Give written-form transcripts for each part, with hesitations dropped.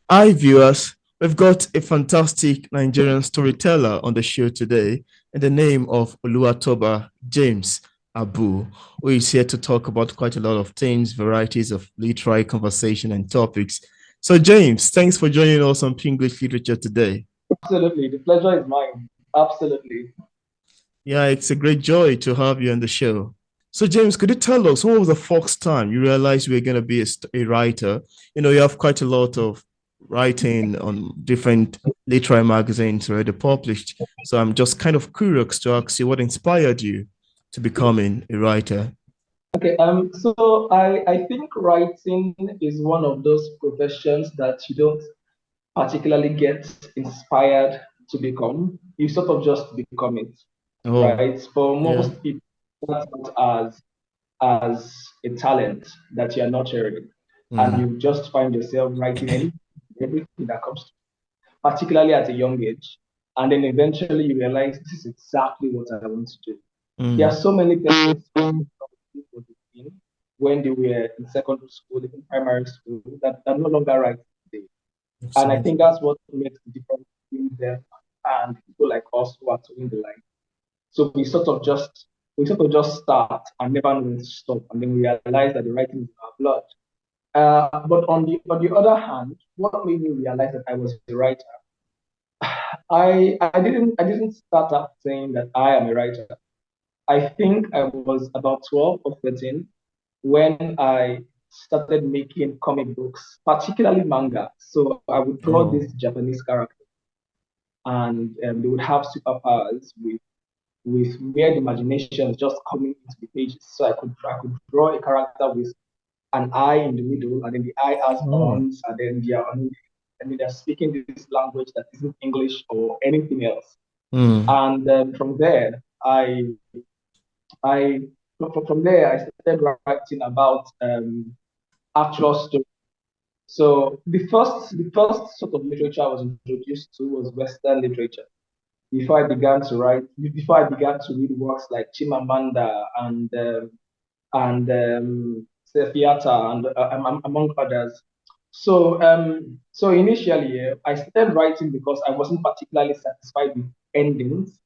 Hi, viewers. We've got a fantastic Nigerian storyteller on the show today in the name of Oluwatoba James Abu, who is here to talk about quite a lot of things, varieties of literary conversation and topics. So, James, thanks for joining us on English Literature today. Absolutely. The pleasure is mine. Absolutely. Yeah, it's a great joy to have you on the show. So, James, could you tell us what was the first time you realized you were going to be a writer? You have quite a lot of writing on different literary magazines already published. So, I'm just kind of curious to ask you what inspired you to becoming a writer. Okay. So I think writing is one of those professions that you don't particularly get inspired to become. You sort of just become it, Oh, right? For yeah. most people, that's not as a talent that you're nurturing. And Mm, you just find yourself writing everything that comes to you, particularly at a young age. And then eventually you realize this is exactly what I want to do. There are mm, so many things people did when they were in secondary school, in primary school, that are no longer right today. And I think absolutely. that's what makes the difference between them and people like us who are doing the line. So we sort of just start and never know when to stop, and then we realize that the writing is in our blood. But on the other hand, what made me realize that I was a writer, I didn't start out saying that I am a writer. I think I was about 12 or 13 when I started making comic books, particularly manga. So I would draw Oh, this Japanese character, and they would have superpowers with weird imaginations just coming into the pages. So I could draw a character with an eye in the middle, and then the eye has oh. horns, and then they're speaking this language that isn't English or anything else. Mm, And from there, I from there I started writing about actual stories. So the first sort of literature I was introduced to was Western literature. Before I began to read works like Chimamanda and Sefiata and among others. So initially, I started writing because I wasn't particularly satisfied with endings.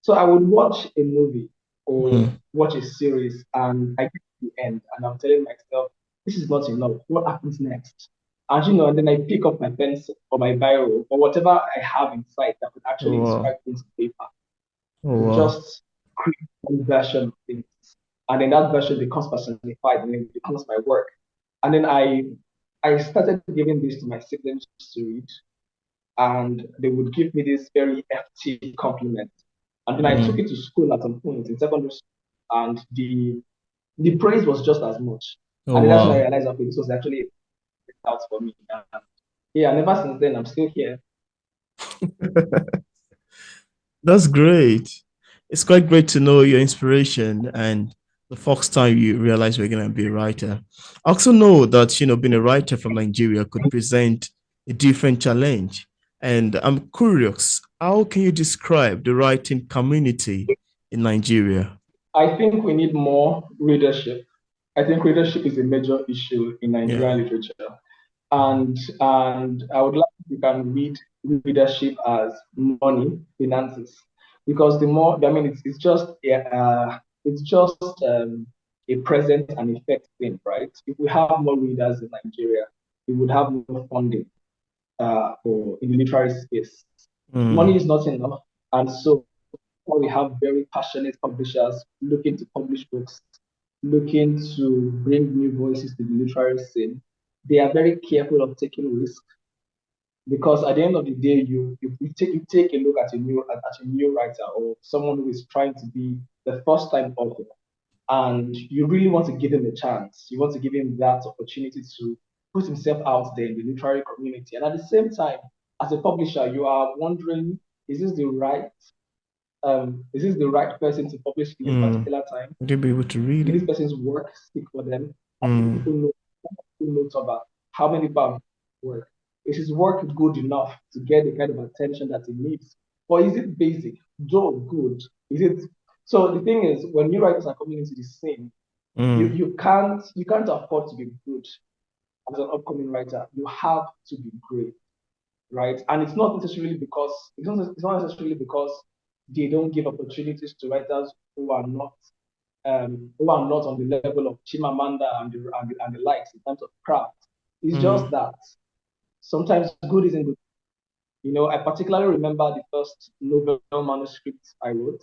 So I would watch a movie or mm. watch a series, and I get to the end, and I'm telling myself, this is not enough. What happens next? And then I pick up my pencil or my biro or whatever I have inside that could Oh, actually wow. inscribe things on paper Oh, to wow. just create one version of things. And then that version becomes personified and then it becomes my work. And then I started giving this to my siblings to read, and they would give me this very FT compliment. And then I took Mm. it to school at some point in secondary school, and the praise was just as much. Oh, And then that's when I wow. realized, okay, this was actually out for me. Yeah, and ever since then, I'm still here. That's great. It's quite great to know your inspiration and the first time you realize you're going to be a writer. I also know that, being a writer from Nigeria could present a different challenge. And I'm curious, how can you describe the writing community in Nigeria? I think we need more readership. I think readership is a major issue in Yeah. Nigerian literature. And I would like if you can read readership as money, finances, because the more I mean, it's just a present and effect thing, right? If we have more readers in Nigeria, we would have more funding for in the literary space. Money Mm, is not enough, and so we have very passionate publishers looking to publish books, looking to bring new voices to the literary scene. They are very careful of taking risks because at the end of the day, you take a look at a new writer or someone who is trying to be the first time author, and you really want to give him a chance. You want to give him that opportunity to put himself out there in the literary community, and at the same time, as a publisher, you are wondering, is this the right is this the right person to publish in this mm. particular time? Would you be able to read Will it? this person's work speak for them? How many Mm, people know Toba? How many people have work? Is his work good enough to get the kind of attention that he needs? Or is it basic? Though good. Is it so the thing is when new writers are coming into the scene, you mm. you can't afford to be good. as an upcoming writer, you have to be great, right? And it's not necessarily because they don't give opportunities to writers who are not on the level of Chimamanda and the likes in terms of craft. It's just Mm, that sometimes good isn't good. I particularly remember the first novel manuscript I wrote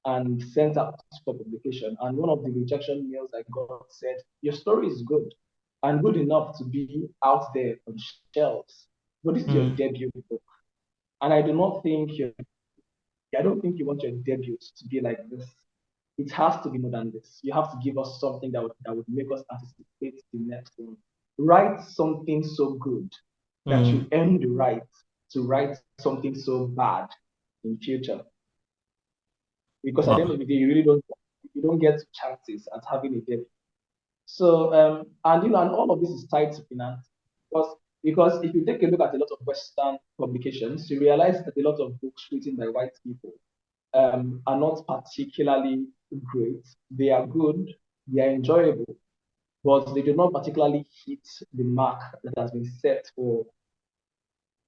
and sent out for publication. And one of the rejection mails I got said, "Your story is good and good enough to be out there on shelves, but this is your mm, debut book. And I don't think you want your debut to be like this. It has to be more than this. You have to give us something that would make us anticipate the next one. Write something so good that you mm. earn the right to write something so bad in future. Because at the end Wow. of the day, you don't get chances at having a debut. So and all of this is tied to finance because if you take a look at a lot of Western publications, you realize that a lot of books written by white people are not particularly great. They are good, they are enjoyable, but they do not particularly hit the mark that has been set for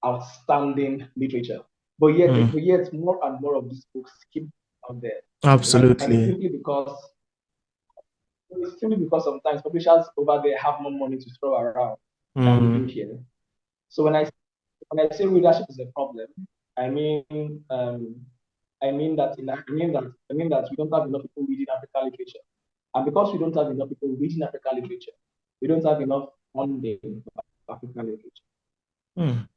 outstanding literature. Mm. But yet, more and more of these books keep out there, right? Absolutely. Simply because sometimes publishers over there have more money to throw around than we do Mm, here. So when I say readership is a problem, I mean I mean that we don't have enough people reading African literature, and because we don't have enough people reading African literature, we don't have enough funding for African literature. mm.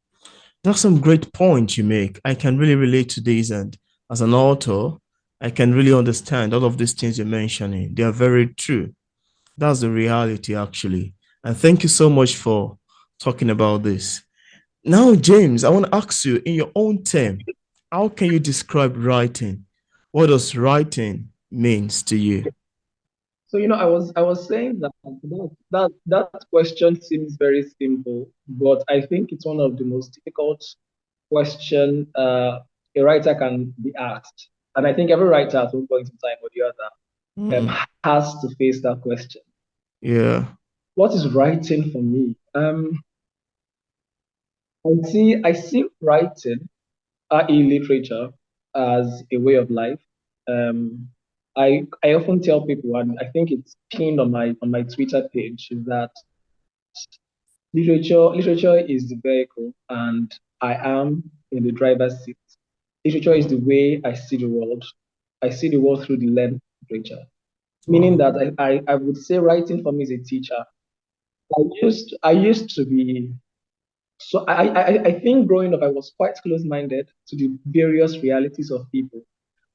That's some great points you make. I can really relate to these, and as an author, I can really understand all of these things you're mentioning. They are very true. That's the reality, actually. And thank you so much for talking about this. Now, James, I want to ask you in your own term, how can you describe writing? What does writing means to you? So I was saying that question seems very simple, but I think it's one of the most difficult question a writer can be asked. And I think every writer at one point in time or the other Hmm. has to face that question. Yeah. What is writing for me? I see writing, i.e., literature, as a way of life. Um, I often tell people, and I think it's pinned on my Twitter page, is that literature is the vehicle, and I am in the driver's seat. Literature is the Mm. way I see the world. I see the world through the lens of literature, meaning Wow. that I would say writing for me is a teacher. I used to be so I think growing up I was quite close-minded to the various realities of people,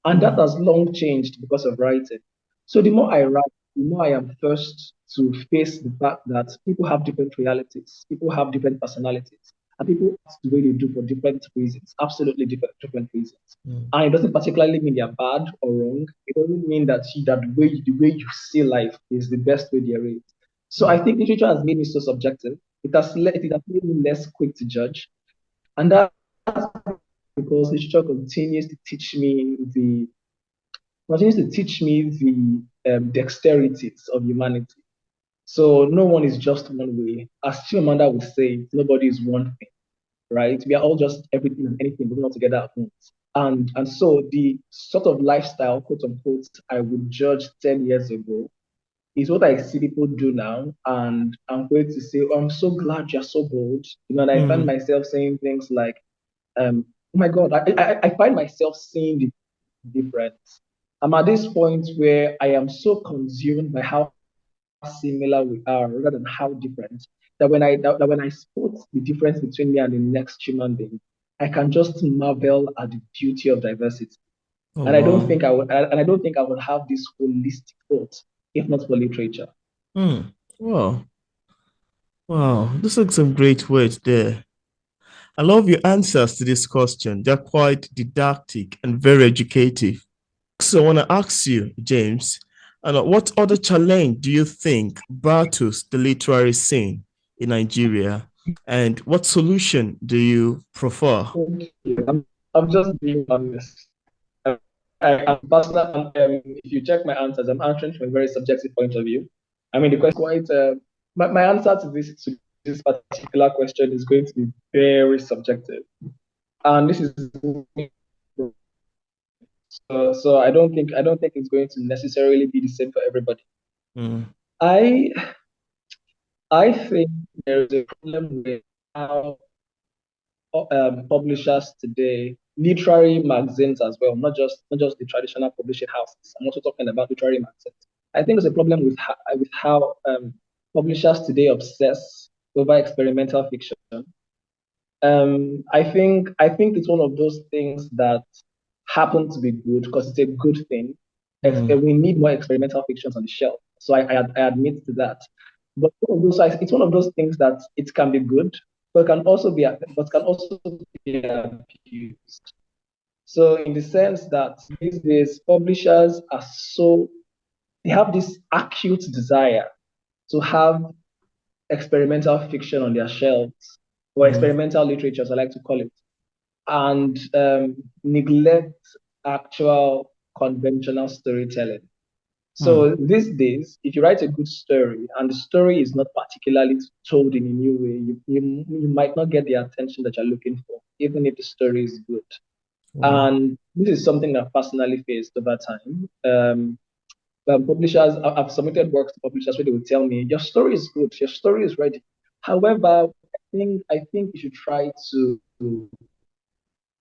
and that Mm. has long changed because of writing. So the more I write, the more I am forced to face the fact that people have different realities, people have different personalities, and people act the way they do for different reasons, absolutely different reasons. Mm. And it doesn't particularly mean they're bad or wrong. It doesn't mean that the way you see life is the best way there is. So I Mm. think literature has made me so subjective. It has made me less quick to judge, and that's because literature continues to teach me the dexterities of humanity. So no one is just one way. As Chimamanda would say, nobody is one thing, right? We are all just everything and anything moving all together at once. And so the sort of lifestyle, quote unquote, I would judge 10 years ago is what I see people do now. And I'm going to say, oh, I'm so glad you're so bold. And I find Mm. myself saying things like, oh my God, I find myself seeing the difference. I'm at this point where I am so consumed by how similar we are rather than how different that when I spot the difference between me and the next human being, I can just marvel at the beauty of diversity. Oh, And I don't wow. think I would have this holistic thought if not for literature. Mm. Wow. Wow. Those are some great words there. I love your answers to this question. They're quite didactic and very educative. So I want to ask you, James, what other challenge do you think battles the literary scene in Nigeria? And what solution do you prefer? Thank you. I'm just being honest. I'm personal. If you check my answers, I'm answering from a very subjective point of view. I mean, the question is quite. My answer to this this particular question is going to be very subjective, and this is so I don't think it's going to necessarily be the same for everybody. Mm, I I think there is a problem with how publishers today, literary magazines as well, not just the traditional publishing houses. I'm also talking about literary magazines. I think there's a problem with how publishers today obsess over experimental fiction. I think it's one of those things that happen to be good because it's a good thing. mm, We need more experimental fictions on the shelf. So I admit to that. But it's one of those things that it can be good, but can also be abused. So in the sense that these days publishers are so they have this acute desire to have experimental fiction on their shelves or mm, experimental literature, as I like to call it, and neglect actual conventional storytelling. mm, So these days, if you write a good story and the story is not particularly told in a new way, you might not get the attention that you're looking for, even if the story is good. wow. And this is something I've personally faced over time. Publishers, I've submitted works to publishers where they will tell me, your story is good, your story is ready. However, I think you should try to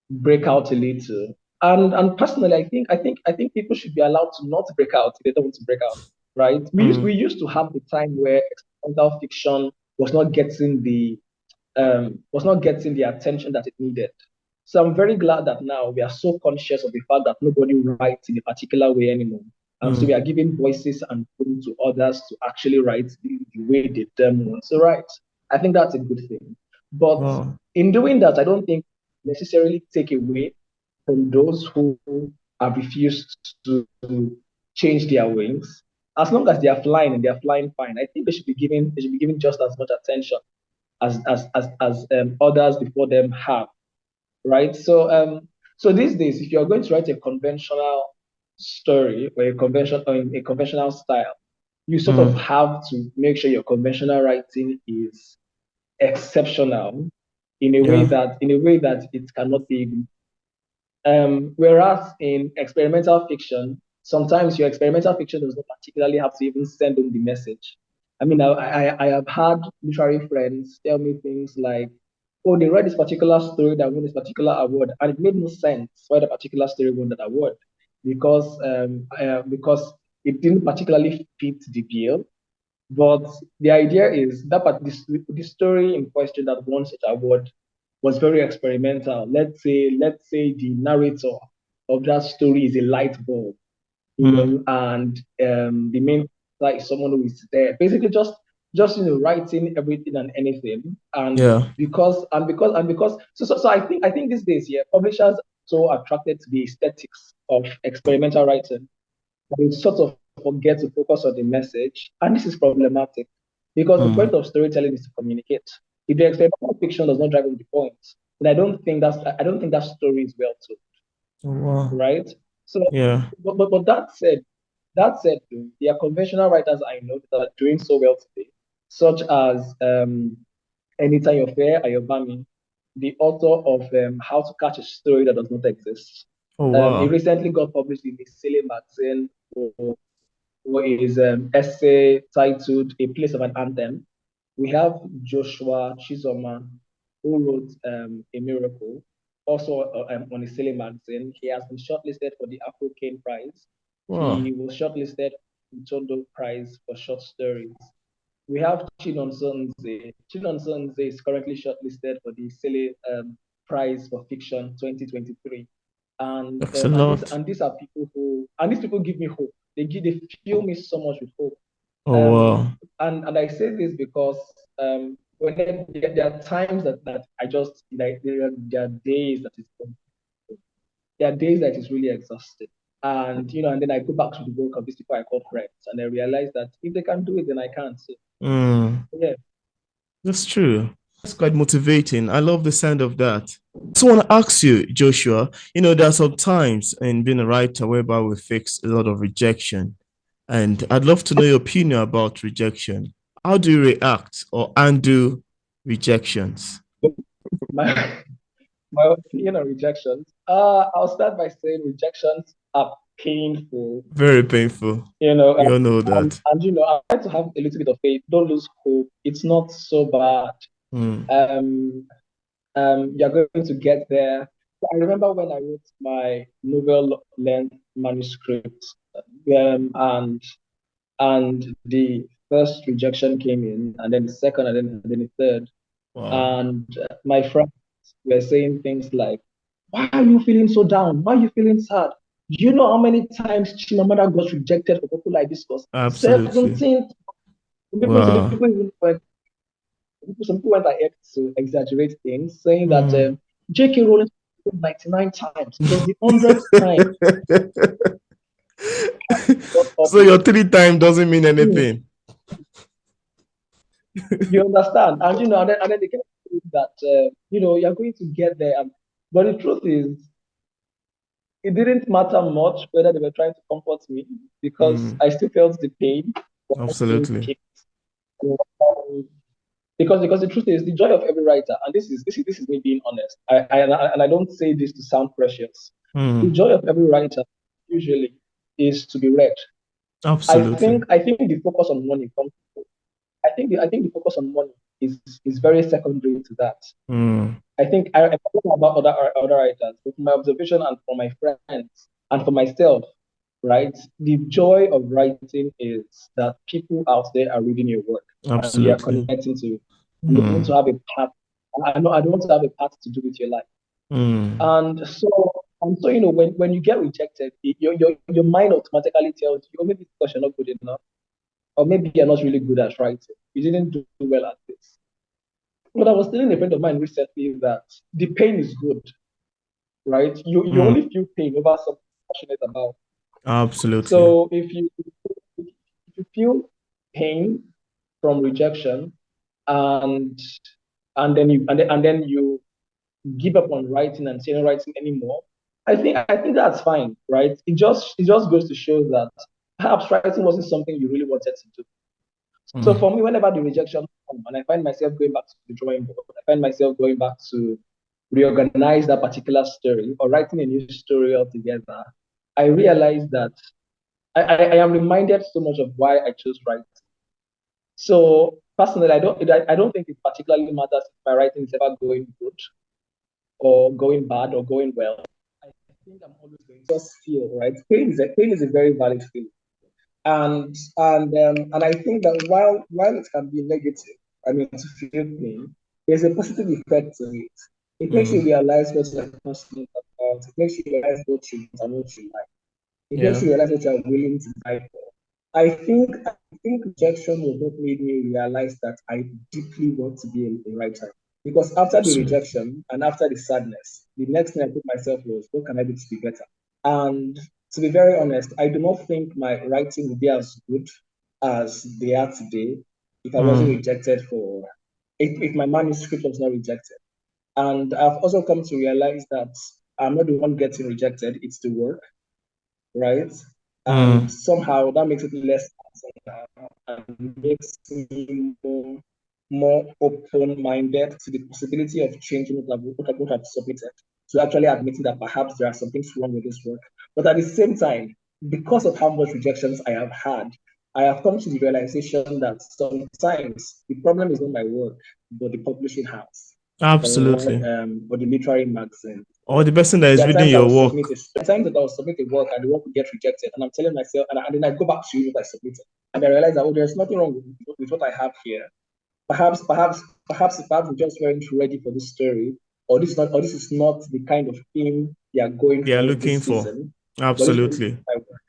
break out a little. And personally, I think people should be allowed to not break out if they don't want to break out, right? We used we Mm, used to have the time where experimental fiction was not getting the attention that it needed. So I'm very glad that now we are so conscious of the fact that nobody writes in a particular way anymore. And so we mm, are giving voices and room to others to actually write the way they want to write. I think that's a good thing. But wow. in doing that, I don't think necessarily take away from those who have refused to change their wings. As long as they are flying and they are flying fine, I think they should be given just as much attention as others before them have, right? So these days, if you're going to write a conventional story or in a conventional style, you sort of Mm, have to make sure your conventional writing is exceptional yeah. in a way that it cannot be. Whereas in experimental fiction, sometimes your experimental fiction does not particularly have to even send them the message. I mean, I have had literary friends tell me things like, oh, they read this particular story that won this particular award, and it made no sense why the particular story won that award because it didn't particularly fit the bill. But the idea is that the story in question that won such award was very experimental. Let's say the narrator of that story is a light bulb, Mm, and the main like someone who is there, basically just writing everything and anything, and yeah. because I think these days, yeah, publishers are so attracted to the aesthetics of experimental writing, they sort of forget to focus on the message. And this is problematic because the point Mm, of storytelling is to communicate. If the experimental fiction does not drive home the point, then I don't think that story is well told, oh, wow. right? So, Yeah. but that said, there are conventional writers I know that are doing so well today, such as Anytime You're Fair, Ayobami, the author of How to Catch a Story That Does Not Exist. Oh, He wow. recently got published in the Silly magazine for his essay titled A Place of an Anthem. We have Joshua Chizoma, who wrote A Miracle, also on a Silly magazine. He has been shortlisted for the Afro Kane Prize. Wow. He was shortlisted for the Tondo Prize for short stories. We have Chinonso. Chinonso is currently shortlisted for the Silly Prize for Fiction 2023. And Thanks a and these lot. and these are people these people give me hope. They fill me so much with hope. Oh, Um, wow. and I say this because when there are times that I just like there are days that is there are days that is really exhausting. And then I go back to the work of these people I call friends, and I realize that if they can do it, then I can. So Mm, yeah. that's true. That's quite motivating. I love the sound of that. So I want to ask you, Joshua, there are some times in being a writer whereby we face a lot of rejection. And I'd love to know your opinion about rejection. How do you react or undo Rejections. My my opinion on rejections. I'll start by saying rejections are painful. Very painful. You know, We all know that. I try to have a little bit of faith. Don't lose hope. It's not so bad. Mm. Um, you're going to get there. I remember when I wrote my novel length manuscript, and the first rejection came in, and then the second, and then the third, Wow. and my friends were saying things like, "Why are you feeling so down? Why are you feeling sad? Do you know how many times Chimamanda got rejected for people like this? Was Absolutely. 17. Some Wow. people even went some people went ahead to exaggerate things, saying that Mm. J.K. Rowling 99 times. It was the 100th time. Got So published. your 3 time doesn't mean Hmm. anything. You understand? And then they kept saying that you're going to get there. But the truth is, it didn't matter much whether they were trying to comfort me because Mm. I still felt the pain of not being Absolutely. picked. Because the truth is the joy of every writer, and this is me being honest. And I don't say this to sound precious. The Mm. joy of every writer usually is to be read. I Absolutely. think I think the focus on money comes. I think the focus on money is very secondary to that. Mm. I don't know about other writers, but from my observation and from my friends and for myself, right? The joy of writing is that people out there are reading your work and they are Absolutely. connecting to you and they want to Mm. have a part. I know I don't want to have a part to do with your life. Mm. And so when you get rejected, your mind automatically tells you, oh, maybe it's because you're not good enough, or maybe you're not really good at writing. You didn't do well at this. But I was telling a friend of mine recently that the pain is good, right? You Mm. only feel pain over something you're passionate about. Absolutely. So if you feel pain from rejection and and then you give up on writing and say not writing anymore, I think that's fine, right? It just goes to show that perhaps writing wasn't something you really wanted to do. So Mm. for me, whenever the rejection comes and I find myself going back to the drawing board, I find myself going back to reorganize that particular story or writing a new story altogether, I realize that I am reminded so much of why I chose writing. So personally, I don't think it particularly matters if my writing is ever going good or going bad or going well. I think I'm always going to just feel right. Pain is a very valid feeling. And I think that while it can be negative, I mean to feel pain, there's a positive effect to it. It makes you Mm. realize what you're passionate about. It makes you realize what you want and what you like. It makes Yeah. you realize what you're willing to die for. I think rejection was what made me realize that I deeply want to be a writer. Because after the Absolutely. rejection and after the sadness, the next thing I put myself was, what can I do to be better? And to be very honest, I do not think my writing would be as good as they are today if I wasn't Mm. rejected for if my manuscript was not rejected. And I've also come to realize that I'm not the one getting rejected, it's the work, right? And Mm. somehow that makes it less and makes me more open-minded to the possibility of changing what I've submitted, to actually admitting that perhaps there are some things wrong with this work. But at the same time, because of how much rejections I have had, I have come to the realization that sometimes the problem is not my work, but the publishing house Absolutely. or the literary magazine. Or the person that is There are reading times I your will submit work. a there are times that I will submit a work and the work will get rejected, and I'm telling myself, and then I go back to what I submitted, and I realize that, oh, there's nothing wrong with what I have here. Perhaps we just weren't ready for this story, or this is not the kind of theme they are going They are for looking this for. season. But this was Absolutely. my work.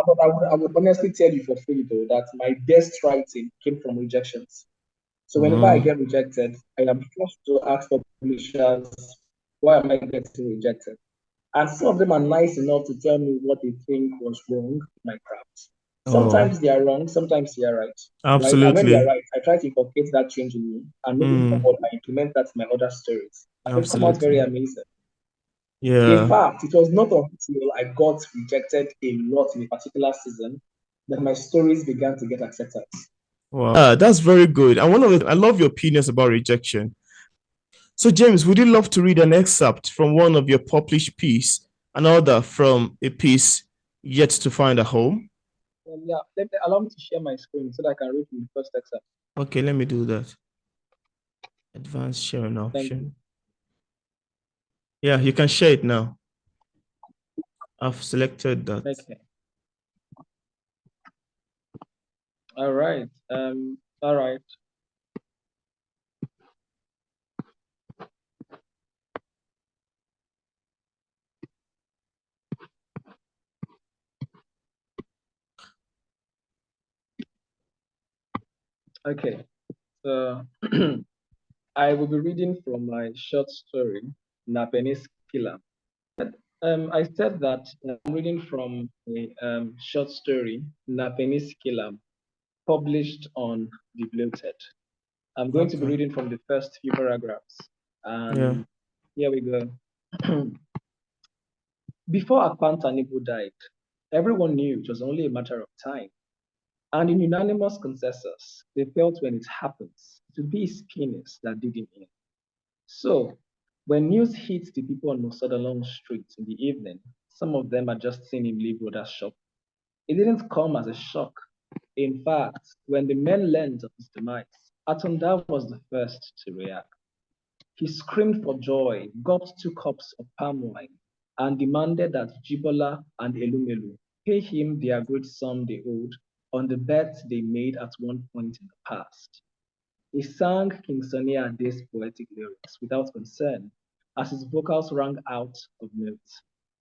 But I would honestly tell you for free though that my best writing came from rejections. So whenever I Mm. get rejected, I am forced to ask for publishers, why am I getting rejected? And some of them are nice enough to tell me what they think was wrong with my craft. Oh, Sometimes they are wrong, sometimes they are right. Right? And when they are absolutely. right, I try to inculcate that change in me. And moving Mm. forward, I implement that in my other stories. And they come out very Absolutely. amazing. In Yeah. fact, it was not until I got rejected a lot in a particular season that my stories began to get accepted. Wow. That's very good. And I love your opinions about rejection. So, James, would you love to read an excerpt from one of your published piece, another from a piece yet to find a home? Yeah, allow me to share my screen so that I can read from the first excerpt. Okay, let me do that. Advanced sharing Thank you. option. Yeah, you can share it now. I've selected that. Okay. All right. All right. Okay. So I will be reading from my short story, Napenis Killer. I said that I'm reading from a short story, Napenis Killer, published on Deblioted. I'm going to be Okay. reading from the first few paragraphs. Yeah. And here we go. Before Akpantanibo died, everyone knew it was only a matter of time. And in unanimous consensus, they felt when it happens, to be his penis that did him in. So, when news hit the people on Sutherland Street in the evening, some of them had just seen him leave Rhoda's shop. It didn't come as a shock. In fact, when the men learned of his demise, Atunda was the first to react. He screamed for joy, gulped 2 cups of palm wine, and demanded that Jibola and Elumelu pay him their great sum they owed on the bet they made at one point in the past. He sang King Sunny Ade's poetic lyrics without concern, as his vocals rang out of note.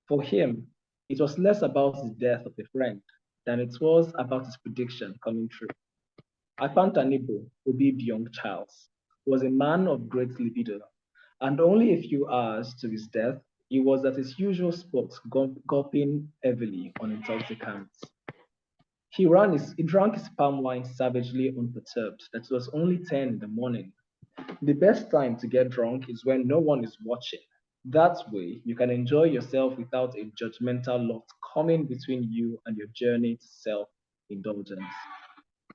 For him, it was less about the death of a friend than it was about his prediction coming true. Akpantanibo, Obi Young Charles, was a man of great libido, and only a few hours to his death, he was at his usual spot, gulping heavily on intoxicants. He drank his palm wine savagely unperturbed, that it was only 10 in the morning. The best time to get drunk is when no one is watching. That way, you can enjoy yourself without a judgmental lot coming between you and your journey to self indulgence.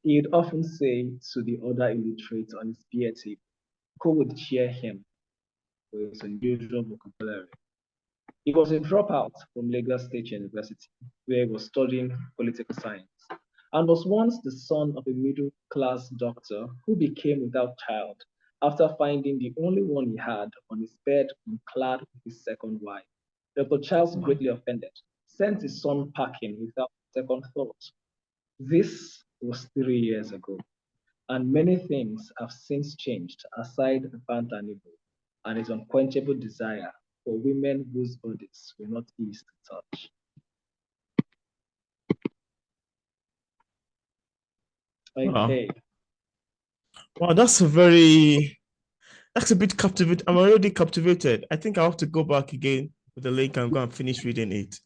He'd often say to the other illiterates on his beer table, who would cheer him for his unusual vocabulary. He was a dropout from Lagos State University, where he was studying political science, and was once the son of a middle class doctor who became without child after finding the only one he had on his bed unclad with his second wife. Dr. Charles, Wow. greatly offended, sent his son packing without second thought. This was 3 years ago, and many things have since changed aside Pantanibo and his unquenchable desire for women whose bodies were not easy to touch. Wow. Okay, Wow, that's a bit captivating. I'm already captivated. I think I have to go back again with the link and go and finish reading it.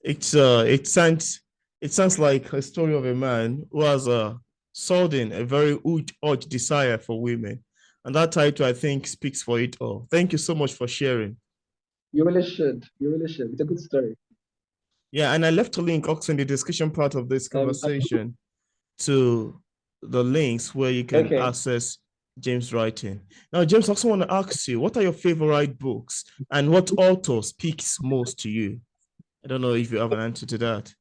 It's it sounds like a story of a man who has a sudden a very urge desire for women. And that title I think speaks for it all. Thank you so much for sharing. you really should. You really should. It's a good story. Yeah, and I left a link also in the discussion part of this Um, conversation to the links where you can okay. access James' writing. Now, James, I also want to ask you, what are your favorite books and what author speaks most to you? I don't know if you have an answer to that.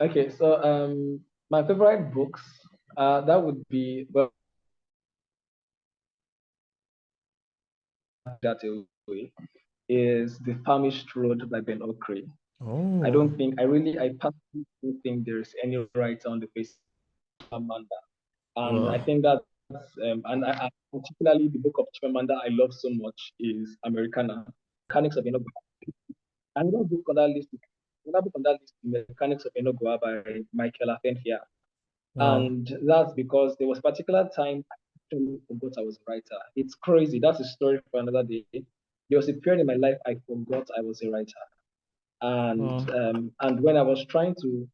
Okay. So my favorite books, that would be well, that away is The Famished Road by Ben Okri. Oh, I personally don't think there's any writer on the face of Amanda. And I wow, think I particularly the book of Chimamanda I love so much is Americana, Mechanics of Enogo. Another book on that list, another book on that list, is Mechanics of Enogo by Michael Afenfia. wow, And that's because there was a particular time I actually forgot I was a writer. It's crazy. That's a story for another day. There was a period in my life I forgot I was a writer. wow, And when I was trying to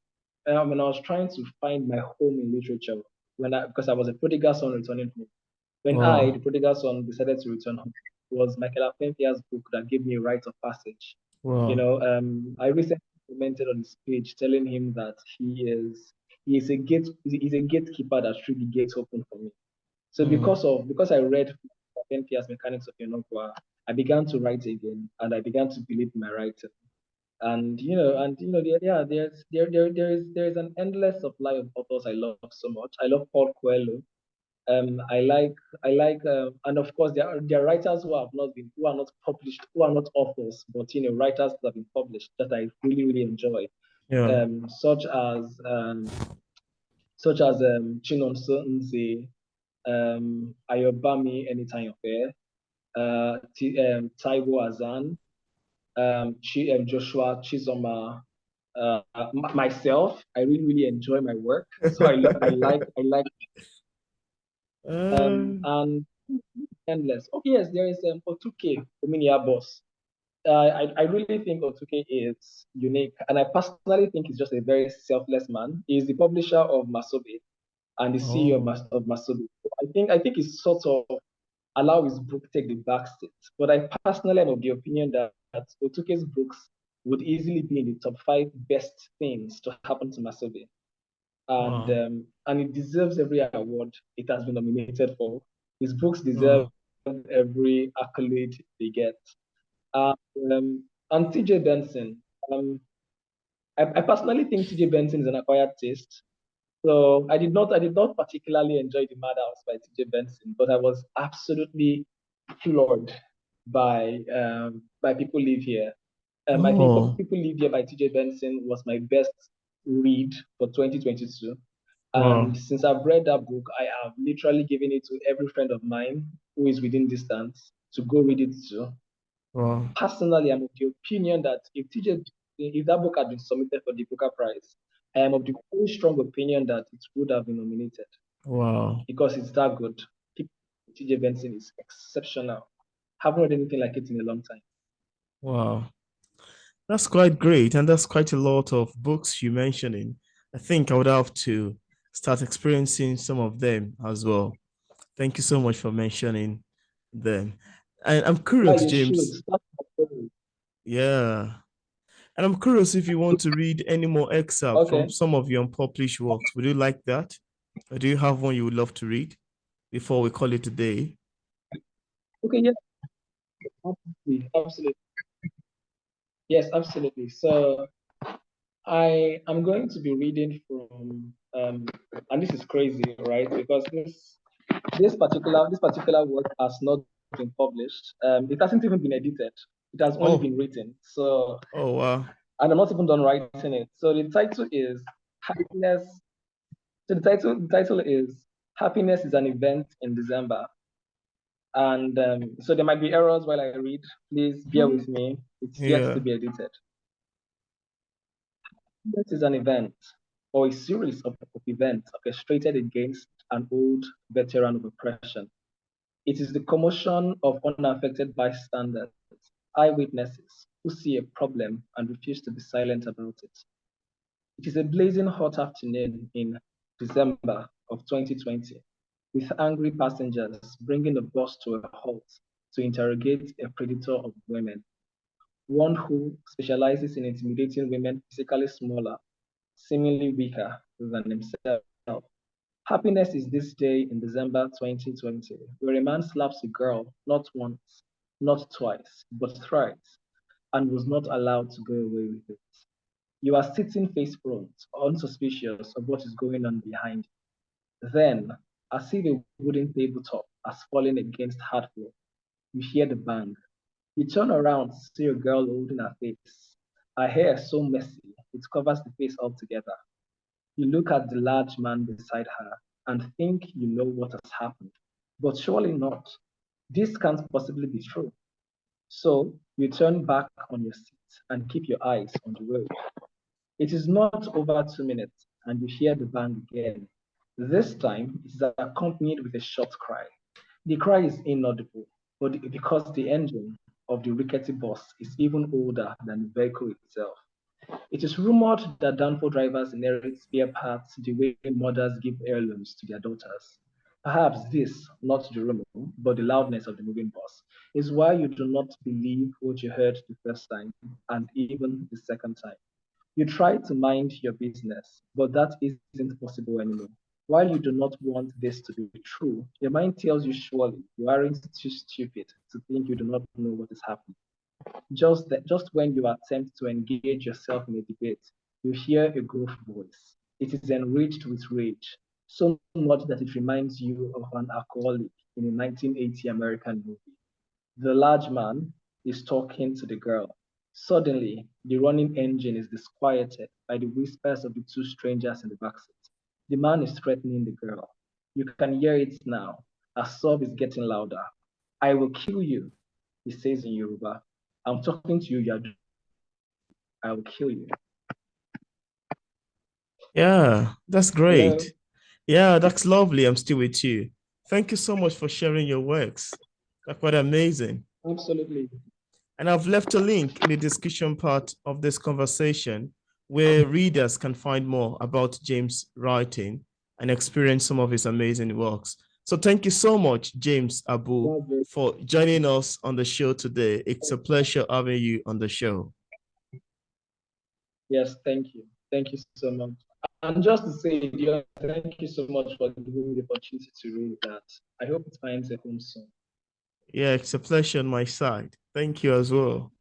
find my home in literature, because I was a prodigal son returning home. When I, the wow, prodigal son, decided to return home, it was Michael Afenfia's book that gave me a rite of passage. wow, I recently commented on his page telling him that He's a gatekeeper that should the gates open for me. So Mm. because I read 10 P's Mechanics of Yonogwa, I began to write again, and I began to believe in my writing. Yeah, there's an endless supply of authors I love so much. I love Paul Coelho. And of course there are writers who are not published, who are not authors, but writers that have been published that I really really enjoy, Yeah. such as Chinonso Nze, Ayobami Anytime Affair, Taiwo Azan, Joshua Chizoma, myself. I really really enjoy my work, so I like Uh, and endless. Okay, yes, there is Otuke Ominia Boss. I really think Otuke is unique, and I personally think he's just a very selfless man. He's the publisher of Masobe and the CEO oh, of Masobe. I think he's sort of allow his book take the back seat. But I personally am of the opinion that Otuke's books would easily be in the top 5 best things to happen to Masobe, wow. and it deserves every award it has been nominated for. His books deserve Oh, every accolade they get. And TJ Benson, I personally think TJ Benson is an acquired taste. So I did not particularly enjoy the Madhouse by TJ Benson, but I was absolutely floored by People Live Here. I think oh, People Live Here by TJ Benson was my best read for 2022. wow, And since I've read that book, I have literally given it to every friend of mine who is within distance to go read it to. wow, Personally, I'm of the opinion that if that book had been submitted for the Booker Prize, I am of the very strong opinion that it would have been nominated wow, because it's that good. TJ Benson is exceptional. Haven't read anything like it in a long time. wow. That's quite great. And that's quite a lot of books you mentioning. I think I would have to start experiencing some of them as well. Thank you so much for mentioning them. And I'm Yeah, curious, you should. James. Yeah. And I'm curious if you want to read any more excerpts from Okay. some of your unpublished works. Would you like that? Or do you have one you would love to read before we call it a day? Okay, yeah, absolutely. Absolutely. Yes, absolutely. So I am going to be reading from and this is crazy, right? Because this particular work has not been published. It hasn't even been edited. It has only Oh, been written. So oh wow. and I'm not even done writing it. So the title is Happiness. So the title is Happiness is an Event in December. And so there might be errors while I read. Please bear Hmm. with me. It's yet to Yeah. be edited. This is an event or a series of events orchestrated against an old veteran of oppression. It is the commotion of unaffected bystanders, eyewitnesses who see a problem and refuse to be silent about it. It is a blazing hot afternoon in December of 2020, with angry passengers bringing the bus to a halt to interrogate a predator of women, one who specializes in intimidating women physically smaller, seemingly weaker than himself. Happiness is this day in December 2020, where a man slaps a girl not once, not twice, but thrice, and was not allowed to go away with it. You are sitting face front, unsuspicious of what is going on behind you. Then, as if a wooden tabletop has fallen against hard floor, you hear the bang. You turn around to see a girl holding her face. Her hair is so messy, it covers the face altogether. You look at the large man beside her and think you know what has happened. But surely not. This can't possibly be true. So you turn back on your seat and keep your eyes on the road. It is not over 2 minutes, and you hear the bang again. This time, it is accompanied with a short cry. The cry is inaudible, but because the engine of the rickety bus is even older than the vehicle itself. It is rumored that downfall drivers inherit spare parts the way mothers give heirlooms to their daughters. Perhaps this, not the rumor, but the loudness of the moving bus, is why you do not believe what you heard the first time and even the second time. You try to mind your business, but that isn't possible anymore. While you do not want this to be true, your mind tells you surely you aren't too stupid to think you do not know what is happening. Just when you attempt to engage yourself in a debate, you hear a gruff voice. It is enriched with rage, so much that it reminds you of an alcoholic in a 1980 American movie. The large man is talking to the girl. Suddenly, the running engine is disquieted by the whispers of the two strangers in the backseat. The man is threatening the girl. You can hear it now. A sob is getting louder. I will kill you, he says in Yoruba. I'm talking to you, Yadu. I will kill you. Yeah, that's Hello? great. Yeah, that's lovely. I'm still with you. Thank you so much for sharing your works. They're quite amazing. Absolutely. And I've left a link in the description part of this conversation where readers can find more about James' writing and experience some of his amazing works. So thank you so much, James Abu, That's very for joining us on the show today. It's a pleasure having you on the show. Yes, thank you. Thank you so much. And just to say, dear, thank you so much for giving me the opportunity to read that. I hope it finds a home soon. Yeah, it's a pleasure on my side. Thank you as well.